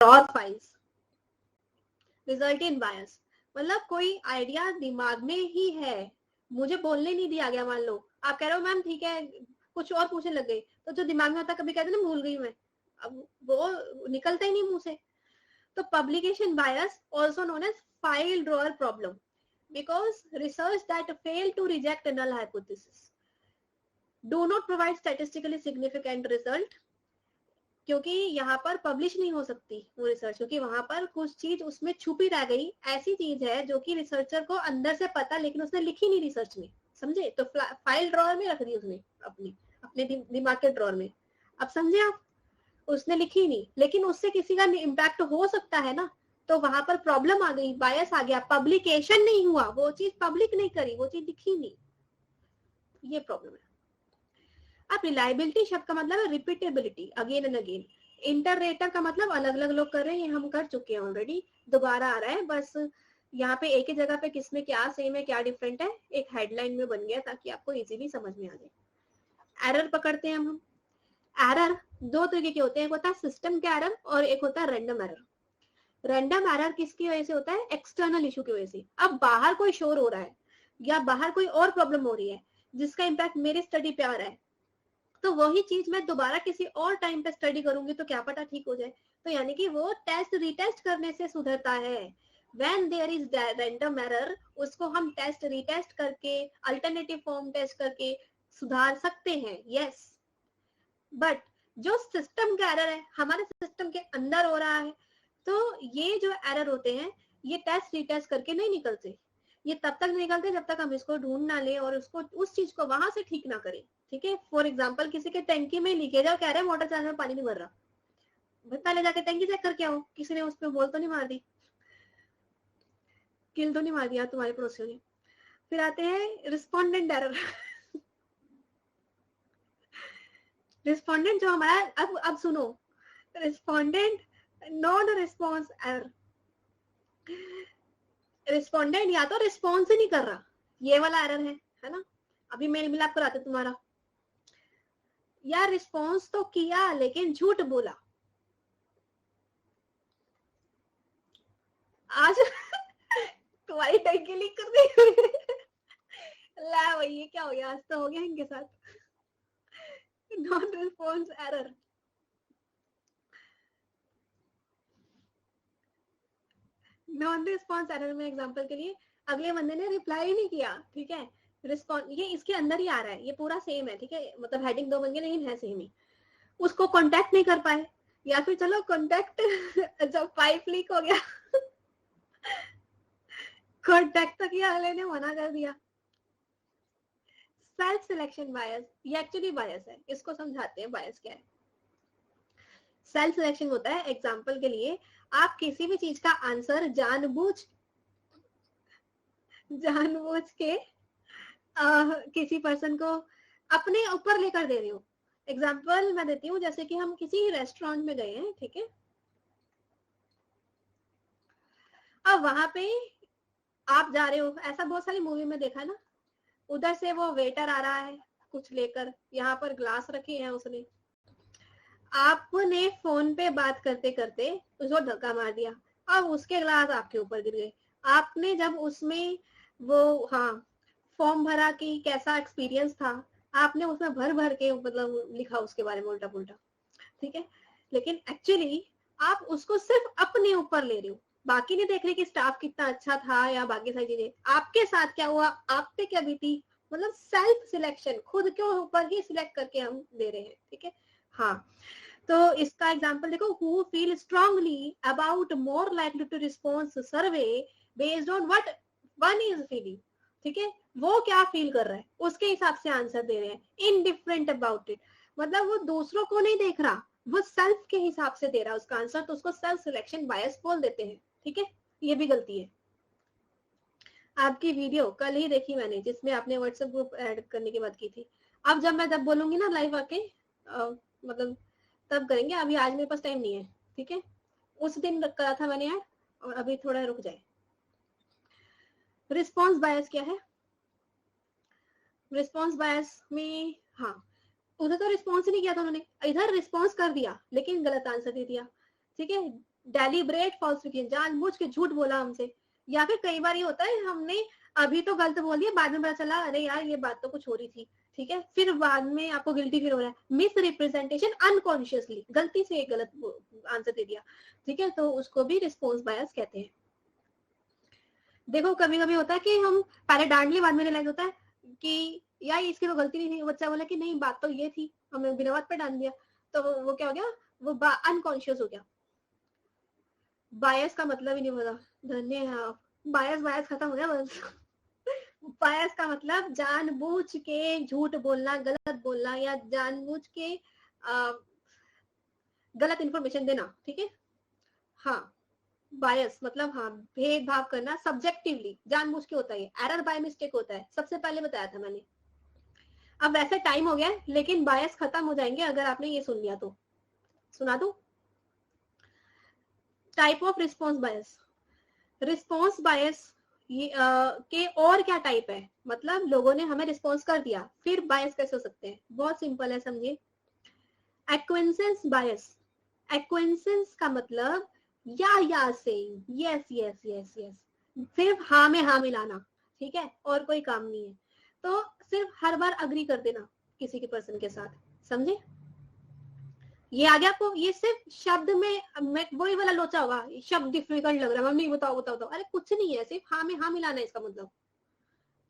Draw files result in बायस। मतलब कोई idea दिमाग में ही है, मुझे बोलने नहीं दिया गया। मान लो आप कह रहे हो मैम ठीक है, कुछ और पूछने लग गई, तो जो दिमाग में होता कभी कहते ना भूल गई मैं, अब वो निकलता ही नहीं मुंह से। तो publication bias also known as file drawer problem because research that fail to reject a null hypothesis do not provide statistically significant result, क्योंकि यहाँ पर पब्लिश नहीं हो सकती वो रिसर्च, क्योंकि वहां पर कुछ चीज उसमें छुपी रह गई, ऐसी चीज है जो कि रिसर्चर को अंदर से पता लेकिन उसने लिखी नहीं रिसर्च में, समझे? तो फाइल ड्रॉअर में रख दी उसने, अपने दिमाग के ड्रॉअर में। अब समझे आप, उसने लिखी नहीं, लेकिन उससे किसी का इम्पैक्ट हो सकता है ना, तो वहां पर प्रॉब्लम आ गई, बायस आ गया, पब्लिकेशन नहीं हुआ, वो चीज पब्लिक नहीं करी, वो चीज दिखी नहीं, ये प्रॉब्लम है। अब रिलायबिलिटी शब्द का मतलब है रिपीटेबिलिटी, अगेन एंड अगेन। इंटररेटर का मतलब अलग अलग लोग कर रहे हैं, ये हम कर चुके हैं ऑलरेडी, दोबारा आ रहा है बस। यहाँ पे एक ही जगह पे किसमें क्या सेम है क्या डिफरेंट है, एक हेडलाइन में बन गया ताकि आपको इजीली समझ में आ जाए। एरर पकड़ते हैं हम। एरर दो तरीके के होते हैं, एक होता है सिस्टम का एरर और एक होता है रैंडम एरर। रैंडम एरर किसकी वजह से होता है? एक्सटर्नल इशू की वजह से। अब बाहर कोई शोर हो रहा है या बाहर कोई और प्रॉब्लम हो रही है जिसका इम्पैक्ट मेरी स्टडी पे आ रहा है, तो वही चीज मैं दोबारा किसी और टाइम पे स्टडी करूंगी तो क्या पता ठीक हो जाए। तो यानी कि वो टेस्ट रिटेस्ट करने से सुधरता है। When there is random error, उसको हम टेस्ट रिटेस्ट करके अल्टरनेटिव फॉर्म टेस्ट करके सुधार सकते हैं, यस। बट जो सिस्टम का एरर है, हमारे सिस्टम के अंदर हो रहा है, तो ये जो एरर होते हैं ये टेस्ट रिटेस्ट करके नहीं निकलते। ये तब तक निकलते जब तक हम इसको ढूंढ ना ले और उसको उस चीज को वहां से ठीक ना करें, ठीक है? फॉर एग्जाम्पल किसी के टैंकी में लीकेज है, कह रहे हैं वाटर टैंक में पानी नहीं भर रहा, पहले जाके टैंकी चेक करके आओ, किसी ने उस पर बोल तो नहीं मार दी, किल तो नहीं मार दिया तुम्हारे पड़ोसियों ने। फिर आते हैं रिस्पोंडेंट एरर। रिस्पोंडेंट जो हमारा, अब सुनो, respondent non response error. Respondent या तो रिस्पॉन्स ही नहीं कर रहा, ये वाला एरर है ना? अभी मेल मिलाप कराते तुम्हारा, या रिस्पॉन्स तो किया लेकिन झूठ बोला। आज तुम्हारी टंकी लीक कर दी। ला भाई ये क्या हो गया, आज तो हो गया इनके साथ। Non response error. Non response error में एग्जांपल के लिए अगले बंदे ने रिप्लाई नहीं किया, ठीक है? रिस्पॉन्स ये इसके अंदर ही आ रहा है, ये पूरा सेम है, ठीक है? मतलब हेडिंग दो बन गए लेकिन है सेम ही। उसको कांटेक्ट नहीं कर पाए, या फिर चलो कांटेक्ट जब पाइप लीक हो गया कांटेक्ट तक किया, अगले ने मना कर दिया। सेल्फ सिलेक्शन बायस, ये एक्चुअली बायस है, इसको समझाते हैं बायस क्या है। सेल्फ सिलेक्शन होता है, एग्जांपल के लिए आप किसी भी चीज का आंसर जानबूझ के किसी पर्सन को अपने ऊपर लेकर दे रही हो। एग्जाम्पल मैं देती हूँ, जैसे कि हम किसी रेस्टोरेंट में गए हैं, ठीक है? अब वहां पे आप जा रहे हो, ऐसा बहुत सारी मूवी में देखा ना, उधर से वो वेटर आ रहा है कुछ लेकर, यहाँ पर ग्लास रखे हैं उसने, आपने फोन पे बात करते करते उसको धक्का मार दिया, अब उसके ग्लास आपके ऊपर गिर गए। आपने जब उसमें वो फॉर्म भरा कि कैसा एक्सपीरियंस था, आपने उसमें भर भर के मतलब लिखा उसके बारे में उल्टा पुल्टा, ठीक है? लेकिन एक्चुअली आप उसको सिर्फ अपने ऊपर ले रहे हो, बाकी नहीं देख रहे कि स्टाफ कितना अच्छा था या बाकी सारी चीजें, आपके साथ क्या हुआ, आप पे क्या बीती। मतलब सेल्फ सिलेक्शन, खुद के ऊपर ही सिलेक्ट करके हम दे रहे हैं, ठीक है? हाँ, तो इसका एग्जांपल देखो, who feel strongly about more likely to respond to survey based on what one is feeling, ठीक है? वो क्या फील कर रहा है उसके हिसाब से आंसर दे रहे हैं, indifferent about it, मतलब वो दूसरों को नहीं देख रहा, वो सेल्फ के हिसाब से दे रहा है उसका आंसर, तो उसको सेल्फ सिलेक्शन बायस बोल देते हैं, ठीक है? ये भी गलती है। आपकी वीडियो कल ही देखी मैंने जिसमें आपने व्हाट्सएप ग्रुप ऐड करने की बात की थी। अब जब मैं बोलूंगी ना लाइव आके, मतलब तब करेंगे, अभी आज मेरे पास टाइम नहीं है, ठीक है? उस दिन करा था मैंने ऐड, और अभी थोड़ा रुक जाए। रिस्पॉन्स बायस क्या है? रिस्पॉन्स बायस में उधर तो रिस्पॉन्स नहीं किया था उन्होंने, इधर रिस्पॉन्स कर दिया लेकिन गलत आंसर दे दिया, ठीक है? डेलिब्रेट फॉल्सिफिकेशन, जानबूझ के झूठ बोला हमसे। या फिर कई बार ये होता है हमने अभी तो गलत बोल दिया, बाद में पता चला अरे यार ये बात तो कुछ हो रही थी, ठीक है, फिर बाद में आपको गिल्टी फील हो रहा है। मिस रिप्रेजेंटेशन, अनकॉन्शियसली गलती से गलत आंसर दे दिया, ठीक है, तो उसको भी रिस्पॉन्स बायस कहते हैं। देखो कभी कभी होता है कि हम पहले डांट लिए, बाद में रियलाइज होता है कि यार इसकी तो गलती नहीं थी, बच्चा बोला कि नहीं बात तो ये थी, हमें बिना बात पे डाल दिया, तो वो क्या हो गया, वो अनकॉन्शियस हो गया। बायस का मतलब ही नहीं पता, धन्य है आप, बायस बायस खत्म हो गया बस। बायस का मतलब जानबूझ के झूठ बोलना, गलत बोलना, या जानबूझ के गलत इंफॉर्मेशन देना, ठीक है। हाँ बायस मतलब हाँ भेदभाव करना, सब्जेक्टिवली जानबूझ के होता है, एरर बाय मिस्टेक होता है, सबसे पहले बताया था मैंने। अब वैसे टाइम हो गया लेकिन बायस खत्म हो जाएंगे अगर आपने ये सुन लिया तो। सुना दो type of response bias. Response bias ये के और क्या टाइप है, मतलब लोगों ने हमें रिस्पॉन्स कर दिया फिर बायस कैसे हो सकते हैं, बहुत सिंपल है समझिए। एक्वेंसेंस बायस, एक्वेंसेंस का मतलब या saying yes yes yes yes, सिर्फ हाँ में हाँ मिलाना, ठीक है, और कोई काम नहीं है, तो सिर्फ हर बार अग्री कर देना किसी के पर्सन के साथ, समझे। ये आ गया आपको, ये सिर्फ शब्द में वही वाला लोचा होगा, शब्द डिफिकल्ट लग रहा है मम्मी बताओ बताओ बताओ, अरे कुछ नहीं है, सिर्फ हाँ में हाँ मिलाना है इसका मतलब,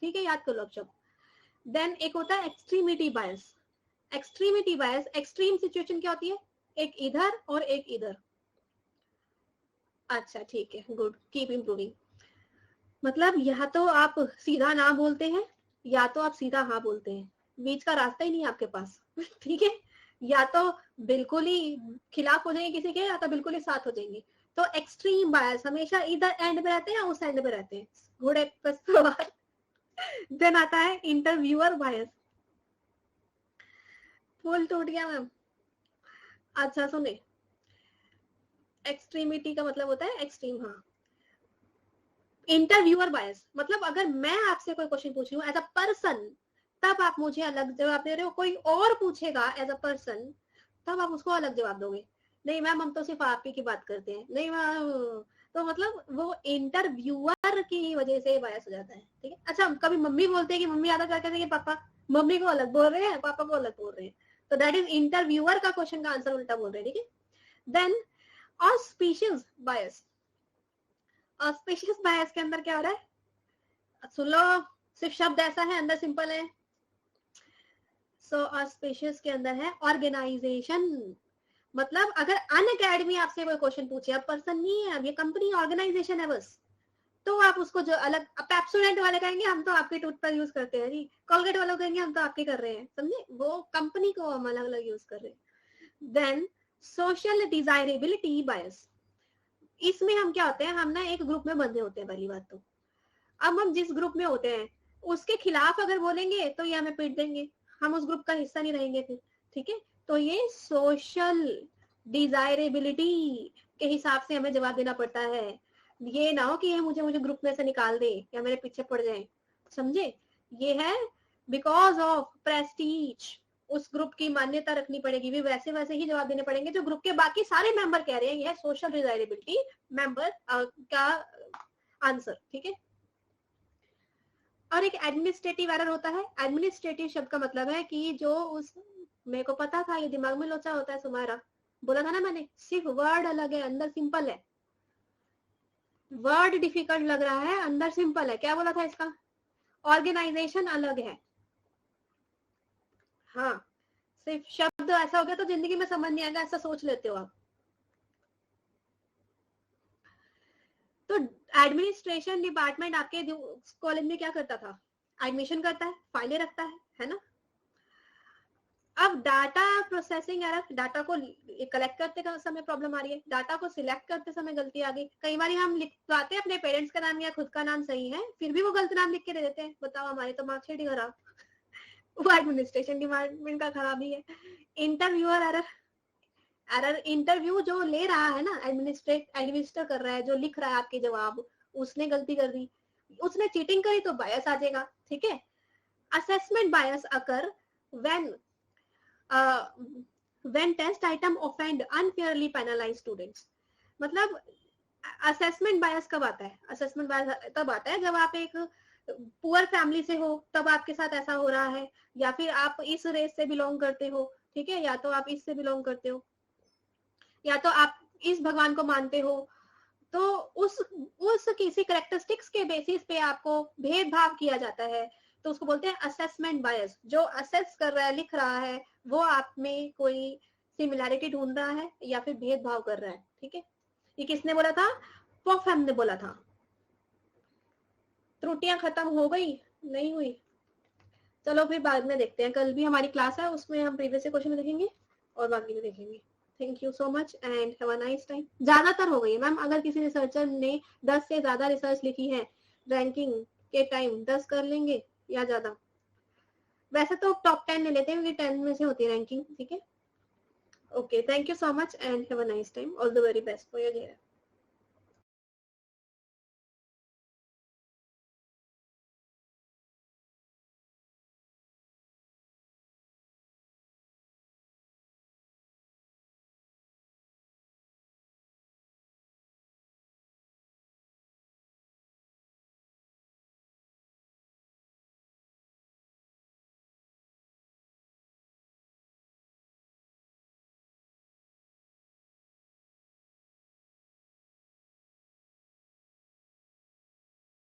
ठीक है, याद कर लो अब शब्द। देन एक होता है एक्सट्रीमिटी बायस। एक्सट्रीमिटी बायस, एक्सट्रीम सिचुएशन क्या होती है, एक इधर और एक इधर। अच्छा ठीक है, गुड, कीप इम्प्रूविंग। मतलब या तो आप सीधा ना बोलते हैं या तो आप सीधा हाँ बोलते हैं, बीच का रास्ता ही नहीं है आपके पास। ठीक है, या तो बिल्कुल ही खिलाफ हो जाएंगे किसी के, या तो बिल्कुल ही साथ हो जाएंगे। तो एक्सट्रीम बायस हमेशा इधर एंड में रहते हैं या उस एंड में रहते हैं, घोड़े पर सवार। देन आता है इंटरव्यूअर बायस। फुल टूट गया मैम। अच्छा सुने, एक्सट्रीमिटी का मतलब होता है एक्सट्रीम, हाँ। इंटरव्यूअर बायस मतलब अगर मैं आपसे कोई क्वेश्चन पूछ रही हूँ एज अ पर्सन, तब आप मुझे अलग जवाब दे रहे हो, कोई और पूछेगा एज अ पर्सन तब आप उसको अलग जवाब दोगे। नहीं मैम हम तो सिर्फ आप ही की बात करते हैं, नहीं मैम, तो मतलब वो इंटरव्यूअर की वजह से बायस हो जाता है, ठीक है। अच्छा कभी मम्मी बोलते हैं कि मम्मी आधा क्या कहते हैं कि पापा, मम्मी को अलग बोल रहे हैं पापा को अलग बोल रहे हैं, तो दैट इज इंटरव्यूअर का क्वेश्चन का आंसर उल्टा बोल रहे हैं, ठीक है। देन ऑस्पिशियस बायस। ऑस्पिशियस बायस के अंदर क्या हो रहा है, सुन लो, सिर्फ शब्द ऐसा है अंदर सिंपल है। सो ऑस्पिशियस के अंदर है ऑर्गेनाइजेशन, मतलब अगर अन अकेडमी आपसे कोई क्वेश्चन पूछे, अब पर्सन नहीं है, अब ये कंपनी ऑर्गेनाइजेशन है बस, तो आप उसको जो अलग, पेप्सोडेंट वाले कहेंगे हम तो आपके टूथपेस्ट यूज करते हैं जी, कोलगेट वाले कहेंगे हम तो आपके कर रहे हैं, समझे, वो कंपनी को हम अलग अलग यूज कर रहे हैं। देन सोशल डिजायरेबिलिटी बायस, इसमें हम क्या होते हैं, हम ना एक ग्रुप में बंधे होते हैं पहली बात तो, अब हम जिस ग्रुप में होते हैं उसके खिलाफ अगर बोलेंगे तो ये हमें पीट देंगे, हम उस ग्रुप का हिस्सा नहीं रहेंगे फिर, ठीक है, तो ये सोशल डिजायरेबिलिटी के हिसाब से हमें जवाब देना पड़ता है। ये ना हो कि ये मुझे ग्रुप में से निकाल दे या मेरे पीछे पड़ जाए, समझे, ये है बिकॉज ऑफ प्रेस्टीज, उस ग्रुप की मान्यता रखनी पड़ेगी, भी वैसे वैसे ही जवाब देने पड़ेंगे जो ग्रुप के बाकी सारे मेंबर कह रहे हैं, यह सोशल डिजायरेबिलिटी मेंबर का आंसर, ठीक है। और एक एडमिनिस्ट्रेटिव एरर होता है। एडमिनिस्ट्रेटिव शब्द का मतलब है कि जो उस, मेरे को पता था ये दिमाग में लोचा होता है तुम्हारा, बोला था ना मैंने, सिर्फ वर्ड अलग है अंदर सिंपल है, वर्ड डिफिकल्ट लग रहा है अंदर सिंपल है, क्या बोला था इसका, ऑर्गेनाइजेशन अलग है, हाँ, सिर्फ शब्द ऐसा हो गया तो जिंदगी में समझ नहीं आएगा, ऐसा सोच लेते हो आप। तो एडमिनिस्ट्रेशन डिपार्टमेंट आपके कॉलेज में क्या करता था, एडमिशन करता है, फाइलें रखता है ना। अब डाटा प्रोसेसिंग एरर, डाटा को कलेक्ट करते समय प्रॉब्लम आ रही है, डाटा को सिलेक्ट करते समय गलती आ गई, कई बार हम लिखवाते हैं अपने पेरेंट्स का नाम या खुद का नाम सही है, फिर भी वो गलत नाम लिख के दे देते हैं, बताओ हमारी तो मार्कशीट ही खराब। वो एडमिनिस्ट्रेशन डिपार्टमेंट का खराबी है। इंटरव्यूअर एरर, एरर इंटरव्यू जो ले रहा है ना, एडमिनिस्टर कर रहा है, जो लिख रहा है आपके जवाब, उसने गलती कर दी, उसने चीटिंग करी तो बायस आ जाएगा, ठीक है। Assessment bias occur when when test item offend unfairly penalize students, मतलब असेसमेंट बायस कब आता है? असेसमेंट बायस तब आता है जब आप एक पुअर फैमिली से हो, तब आपके साथ ऐसा हो रहा है, या फिर आप इस रेस से बिलोंग करते हो, ठीक है, या तो आप इससे बिलोंग करते हो, या तो आप इस भगवान को मानते हो, तो उस किसी करेक्टरिस्टिक्स के बेसिस पे आपको भेदभाव किया जाता है, तो उसको बोलते हैं असेसमेंट बायस। जो असेस कर रहा है, लिख रहा है, वो आप में कोई सिमिलैरिटी ढूंढ रहा है या फिर भेदभाव कर रहा है, ठीक है। ये किसने बोला था? पॉफहैम ने बोला था। त्रुटियां खत्म हो गई? नहीं हुई? चलो फिर बाद में देखते हैं, कल भी हमारी क्लास है, उसमें हम प्रीवियस क्वेश्चन देखेंगे और बाकी भी देखेंगे। Thank you so much and have a nice time. ज्यादातर हो गई मैम, अगर किसी रिसर्चर ने 10 से ज्यादा रिसर्च लिखी है रैंकिंग के टाइम, 10 कर लेंगे या ज्यादा। वैसे तो टॉप 10 ले लेते हैं क्योंकि 10 में से होती है रैंकिंग, ठीक है। Okay, thank you so much and have a nice time. All the very best for your